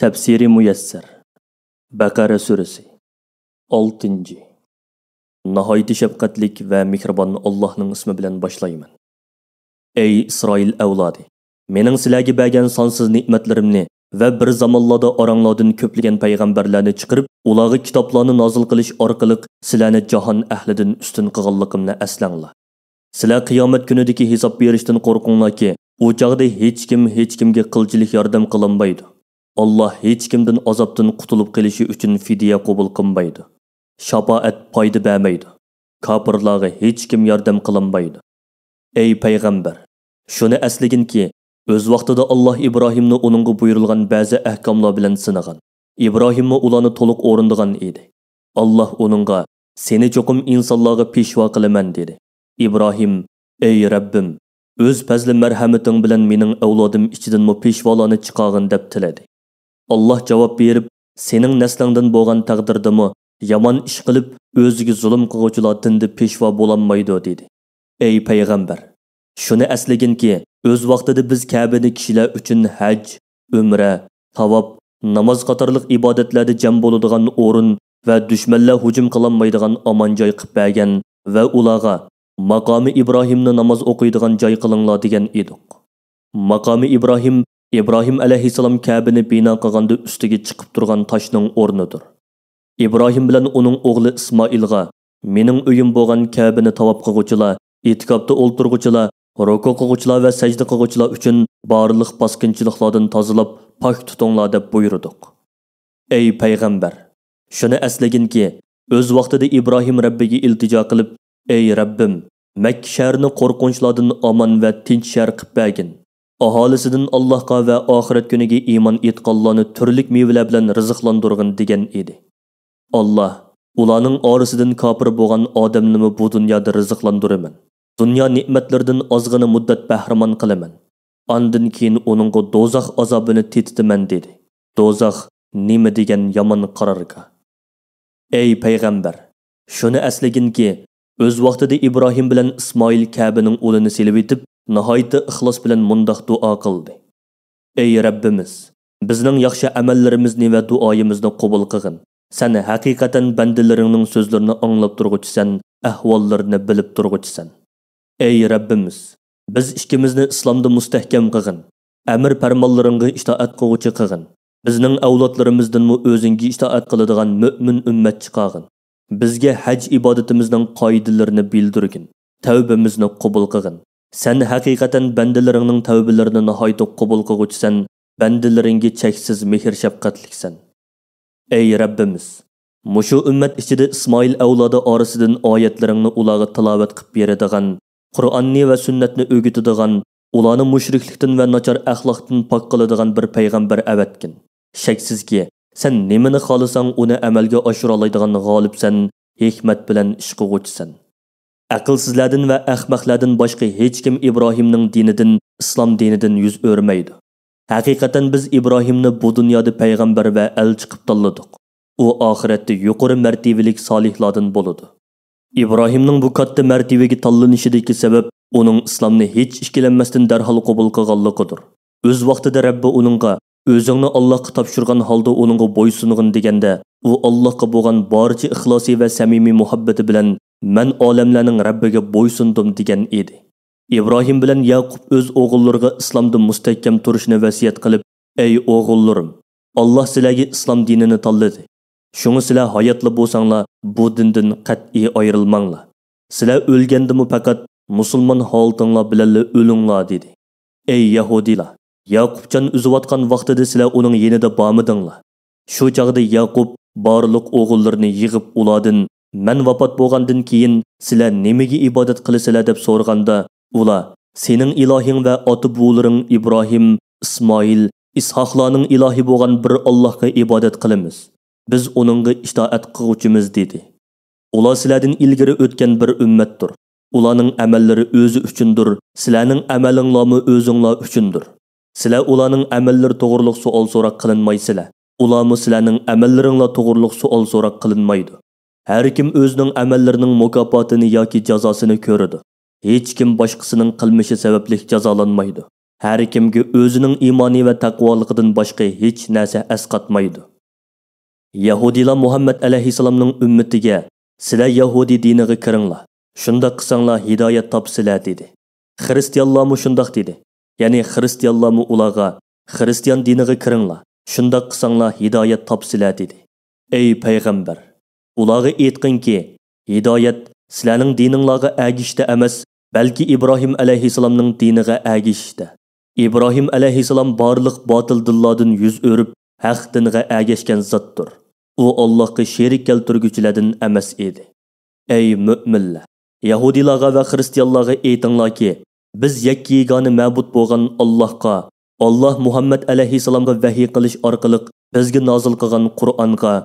Tafsiri muyassar. Baqara surasi 6. Nihoyat shafqatlik va mehribon Allohning ismi bilan boshlayman. Ey Isroil avlodi, mening sizlarga bergan sonsiz ne'matlarimni va bir zamonlarda oranglardan ko'plagan payg'ambarlarni chiqarib, ularga kitoblarni nozil qilish orqali sizlarni jahon ahlidan ustun qilganligimni aslanglar. Sizlar qiyomat kunidagi hisob berishdan qo'rqinglarki, u chaqda hech kimga qilchilik yordam qilinmaydi. Allah hech kimdan azobdan qutulib qilishi uchun fidya qabul qilmaydi. Shafaat foyda bermaydi. Kafirlarga hech kim yordam qilinmaydi. Ey payg'ambar, shuni aslaginki, o'z vaqtida Alloh Ibrohimni uningga buyurilgan ba'zi ahkomlar bilan sinagan. Ibrohimni ularni to'liq o'rindigan edi. Alloh uningga, seni cho'qim insonlarga peshvo qilaman dedi. Ibrohim, ey Rabbim, o'z fazli marhamating bilan mening avlodim ichidan peshvolarni chiqargin deb tiladi. Allah javob berib, sening naslingdan bo'lgan taqdirdami yomon ish qilib o'ziga zulm qiluvchilar dinda peshvo bo'lanmaydi dedi. Ey payg'ambar, shuni aslaginki, o'z vaqtida biz Ka'bani kishilar uchun haj, umra, tavob, namoz qatorliq ibodatlarda jam bo'ladigan o'rin va dushmanlar hujum qilolmaydigan omon joy qilib bergan va ularga maqomi Ibrohimni namoz o'qiydigan joy qilinglar degan edik. Maqomi Ibrohim alayhissalom Ka'bani bino qilganda ustiga chiqib turgan toshning o'rnidir. Ibrohim bilan uning o'g'li Ismoilga mening uyim bo'lgan Ka'bani tavob qiluvchilar, etikobda o'ltirg'uchilar, ruku qiluvchilar va sajda qiluvchilar uchun barliq bosqinchiliklardan tozalab pok tutinglar deb buyurdik. Ey payg'ambar, shuni aslaginki, o'z vaqtida Ibrohim Rabbiga iltijo qilib, ey Rabbim, Makka shahrini qo'rqinchlardan omon va tinch shahar qilib bergin. Aholisidan Allohga va oxirat kuniga iymon etganlarni turlik mevalar bilan rizqlantirgin degan edi. Alloh ularning orasidan kofir bo'lgan odamni bu dunyoda rizqlantiraman. Dunyo ne'matlaridan ozgina muddat bahramon qilaman. Ondan keyin uningga do'zax azobini tetitaman dedi. Do'zax nima degan yomon qarorga. Ey payg'ambar, shuni aslaginki, o'z vaqtida Ibrohim bilan Ismoil Ka'baning o'lini silib etib, nihoyat ixlos bilan mundoq duo qildi. Ey Rabbimiz, bizning yaxshi amallarimizni va duoyimizni qabul qilgin. Sen haqiqatan bandalaringning so'zlarini anglab turg'uchisan, ahvollarini bilib turg'uchisan. Ey Rabbimiz, biz ikkimizni islomda mustahkam qilgin. Amr farmonlaringga itoat qiluvchi qilgin. Bizning avlodlarimizdan o'zingga itoat qiladigan mu'min ummat chiqargin. Bizga haj ibodatimizning qoidalarini bildirgin. Tavbamizni qabul qilgin. Sen haqiqatan bandalaringning tavbalarini nihoyat qabul qiluvchisan, bandalaringga cheksiz mehr shafqatliksan. Ey Rabbimiz, mushu ummat ichida Ismoil avlodi orasidan oyatlaringni ularga tilovat qilib beradigan, Qur'onni va sunnatni o'rgatadigan, ularni mushriklikdan va nachar axloqdan pok qiladigan bir payg'ambar avatgin. Shaksizki, sen nimani xohlasang uni amalga oshira oladigan g'olibsan, hikmat bilan ish qiluvchisan. Aqlsizlardan va ahmoqlardan boshqa hech kim Ibrohimning dinidan, islom dinidan yuz o'rmaydi. Haqiqatan biz Ibrohimni bu dunyoda payg'ambar va elchi qilib tanladik. U oxiratda yuqori martabalik solihlardan bo'ladi. Ibrohimning bu katta martabaga tanlanishidagi sabab uning islomni hech ikkilanmasdan darhol qabul qilganligidir. O'z vaqtida Rabbi uningga o'zingni Allohga topshirgan holda uningga bo'ysung'in deganda, u Allohga bo'lgan barcha ixlosi va samimiy muhabbati bilan "Men olamlarning Rabbiga bo'ysundim" degan edi. Ibrohim bilan Yaqub o'z o'g'illariga islomda mustahkam turishni vasiyat qilib, "Ey o'g'illarim, Alloh sizlarga islom dinini tanladi. Shunga sizlar hayotli bo'lsanglar, bu dindan qat'iy ayrilmanglar. Sizlar o'lgandimi faqat musulmon holatinglar bilan o'linglar" dedi. Ey yahudilar, Yaqubjon uzayotgan vaqtida sizlar uning yenida bormidinglar? Shu chaqda Yaqub barliq o'g'illarini yig'ib ulardan, "Men vafot bo'lgandan keyin sizlar nimaga ibodat qilasizlar?" deb so'raganda, ular, "Sening ilohing va ota-buvlaring Ibrohim, Ismoil, Ishoqlarning ilohi bo'lgan bir Allohga ibodat qilamiz. Biz uningga itoat qiluvchimiz" dedi. Ular sizlardan ilgari o'tgan bir ummatdir. Ularning amallari o'zi uchundir, sizlarning amalinglarmi o'zinglar uchundir. Sizlar ularning amallari to'g'riliq savol so'roq qilinmaysizlar. Ularmi sizlarning amallaringlar to'g'riliq savol so'roq qilinmaydi. Har kim o'zining amallarining mukofotini yoki jazosini ko'radi. Hech kim boshqasining qilmishi sababli jazolanmaydi. har kimga o'zining iymoni va taqvoligidan boshqa hech narsa asqatmaydi. Yahudilar Muhammad alayhissalomning ummatiga sizlar Yahudi diniga kiringlar. Shunda qilsanglar hidoyat topsizlar dedi. Xristianlarmi shundoq dedi. Ya'ni xristianlarmi ularga Xristian diniga kiringlar. Shunda qilsanglar hidoyat topsizlar dedi. Ey payg'ambar, ularga aytqinki, hidoyat sizlarning dininglarga agishda emas, balki Ibrohim alayhissalomning diniga agishda. İbrahim alayhissalom barliq botil dillardan yuz o'rib, haq diniga agashgan zotdir. U Allohga sherik keltirguchilardan emas edi. Ey mu'minlar, Yahudilarga va xristianlarga aytinglarki, biz yakka yegona ma'bud bo'lgan Allohga, Alloh Muhammad alayhissalomga vahiy qilish orqali bizga nozil qilgan Qur'onga,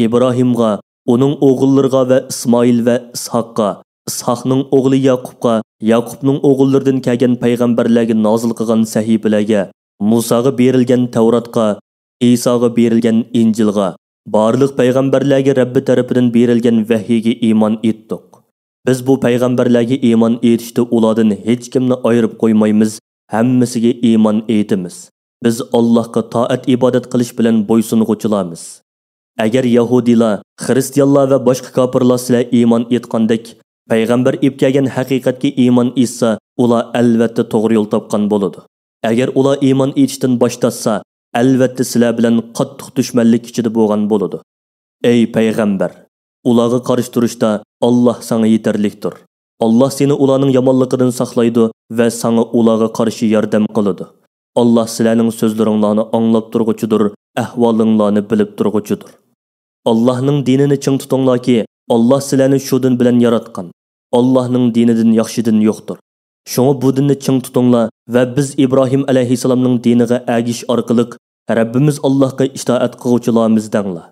İbrahimga, uning o'g'illariga va Ismoil va Ishoqqa, Ishoqning o'g'li Yaqubga, Yaqubning o'g'illaridan kelgan payg'ambarlarga nozil qilgan sahifalarga, Musoga berilgan Tavratga, Isoga berilgan Injilga, barliq payg'ambarlarga Rabbi tarafidan berilgan vahiyga iymon etdik. Biz bu payg'ambarlarga iymon etishda ulardan hech kimni ayirib qo'ymaymiz, hammasiga iymon etamiz. Biz Allohga toat ibodat qilish bilan bo'ysunguchilarmiz. Agar Yahudilar, Xristianlar va boshqa kofirlar sizlar iymon etgandek payg'ambar kelgan haqiqatga iymon etsa, ular albatta to'g'ri yo'l topgan bo'ladi. Agar ular iymon etishdan boshlatsa, albatta sizlar bilan qattiq dushmanlik ichida bo'lgan bo'ladi. Ey payg'ambar, ularga qarshi turishda Alloh sana yetarlikdir. Alloh seni ularning yomonligidan saqlaydi va sana ularga qarshi yordam qiladi. Alloh sizlarning so'zlaringlarni anglab turguchidir, ahvolinglarni bilib turguchidir. Allohning dinini ching tutinglarki, Alloh sizlarni shudin bilan yaratgan. Allohning dinidan yaxshidan yo'qdir. Shunga bu dinni ching tutinglar va biz Ibrohim alayhissalomning diniga agish orqali Rabbimiz Allohga itoat qiluvchilarmiz denglar.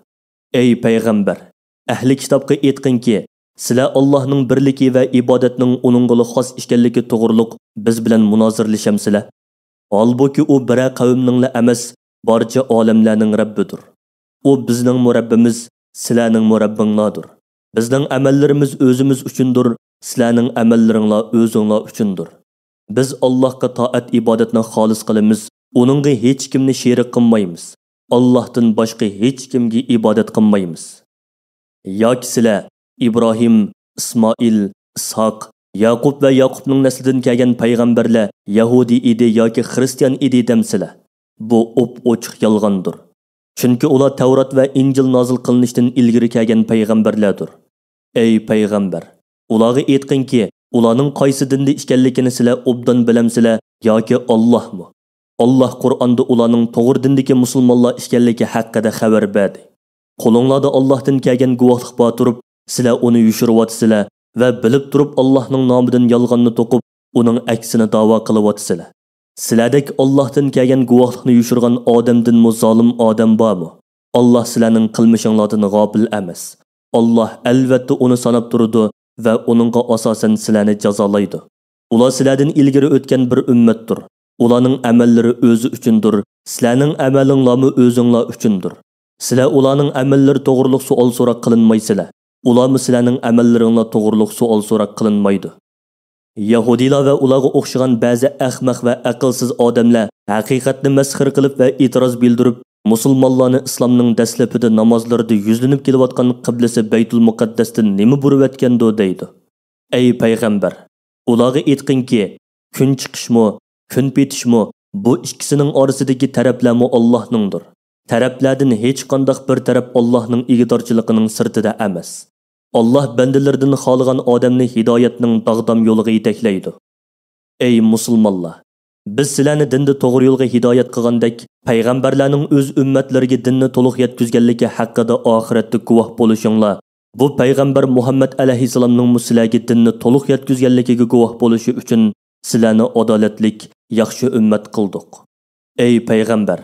Ey payg'ambar, ahli kitobga aytqinki, sizlar Allohning birligi va ibodatning uningga xos ekanligi to'g'riliq biz bilan munozirlashamsizlar. Holbuki u bir qavmningla emas, barcha olamlarning Rabbidir. U bizning murabbimiz, sizlarning murabbinglardir. Bizning amallarimiz o'zimiz uchundir, sizlarning amallaringlar o'zinglar uchundir. Biz Allohga toat ibodatni xolis qilamiz, uningga hech kimni sherik qilmaymiz. Allohdan boshqa hech kimga ibodat qilmaymiz. Yoki sizlar Ibrohim, Ismoil, Ishoq, Yaqub va Yaqubning naslidan kelgan payg'ambarlar Yahudi edi yoki Xristian edi demsizlar. Bu ochiq yolg'ondir. Chunki ular Tavrat va Injil nozil qilinishdan ilgari kelgan payg'ambarlardir. Ey payg'ambar, ularga aytqinki, ularning qaysi dinda ekanligini sizlar obdan bilamsizlar yoki Allohmi? Alloh Qur'onda ularning to'g'ri dindagi musulmonlar ekanligi haqida xabar berdi. Qo'linglarda Allohdan kelgan guvohlik bor turib, sizlar uni yushiryapsizlar va bilib turib Allohning nomidan yolg'onni to'qib, uning aksini da'vo qilyapsizlar. Sizlardek Allohdan kelgan guvohlikni yushirgan odamdan zolim odam bormi? Alloh sizlarning qilmishinglardan g'ofil emas. Alloh albatta uni sanab turdi va uningga asosan sizlarni jazolaydi. Ular sizlardan ilgari o'tgan bir ummatdir. Ularning amallari o'zi uchundir. Sizlarning amalinglarmi o'zinglar uchundir. Sizlar ularning amallari to'g'riliq savol so'roq qilinmaysizlar. Ularmi sizlarning amallaringlar to'g'riliq savol so'roq qilinmaydi. Yahudilar va ularga o'xshagan ba'zi ahmaq va aqlsiz odamlar haqiqatni masxir qilib va e'tiroz bildirib, musulmonlarni islomning dastlabida namozlarda yuzlanib kelayotgan qiblasi Baytul Muqaddasdan nima burib o'tgando deydi. Ey payg'ambar, ularga aytqinki, kun chiqishmi, kun petishmi, bu ikkisining orasidagi taraflarmi Allohningdir. Taraflardan hech qanday bir taraf Allohning ig'dorchiligining sirtida emas. Allah bandalaridan xohlagan odamni hidoyatning dag'dam yo'liga yetaklaydi. Ey musulmonlar, biz sizlarni dinda to'g'ri yo'lga hidoyat qilgandek, payg'ambarlarning o'z ummatlariga dinni to'liq yetkazganligi haqida oxiratda guvoh bo'lishinglar. Bu payg'ambar Muhammad alayhissalomning sizlarga dinni to'liq yetkazganligiga guvoh bo'lishi uchun sizlarni adolatlik, yaxshi ummat qildik. Ey payg'ambar,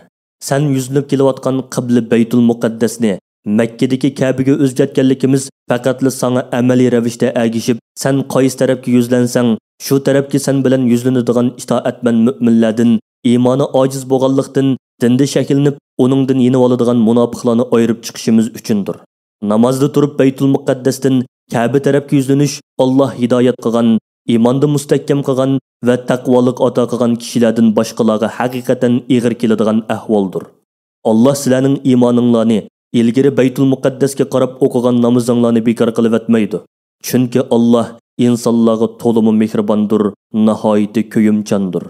sen yuzlanib kelayotgan qibla Baytul Muqaddasni Makkadagi Ka'baga o'zgartganligimiz faqatli sana amaliy ravishda agishib, sen qaysi tarafga yuzlansang, shu tarafga sen bilan yuzlanadigan itoatman mu'minlardan, iymoni ojiz bo'lganlikdan, dinda shakllanib, uningdan yenib oladigan munofiqlarni ayirib chiqishimiz uchundir. Namozda turib Baytul Muqaddasdan Ka'ba tarafga yuzlanish Alloh hidoyat qilgan iymonda mustahkam qilgan va taqvolik ato qilgan kishilardan boshqalarga haqiqatan ig'ir keladigan ahvoldir. Alloh sizlarning iymoninglarni ilgari Baytul Muqaddasga qarab o'qigan namozinglarni bekor qilib etmaydi. Chunki Alloh insonlarga to'liq mehribondir, nihoyat ko'yimchandir.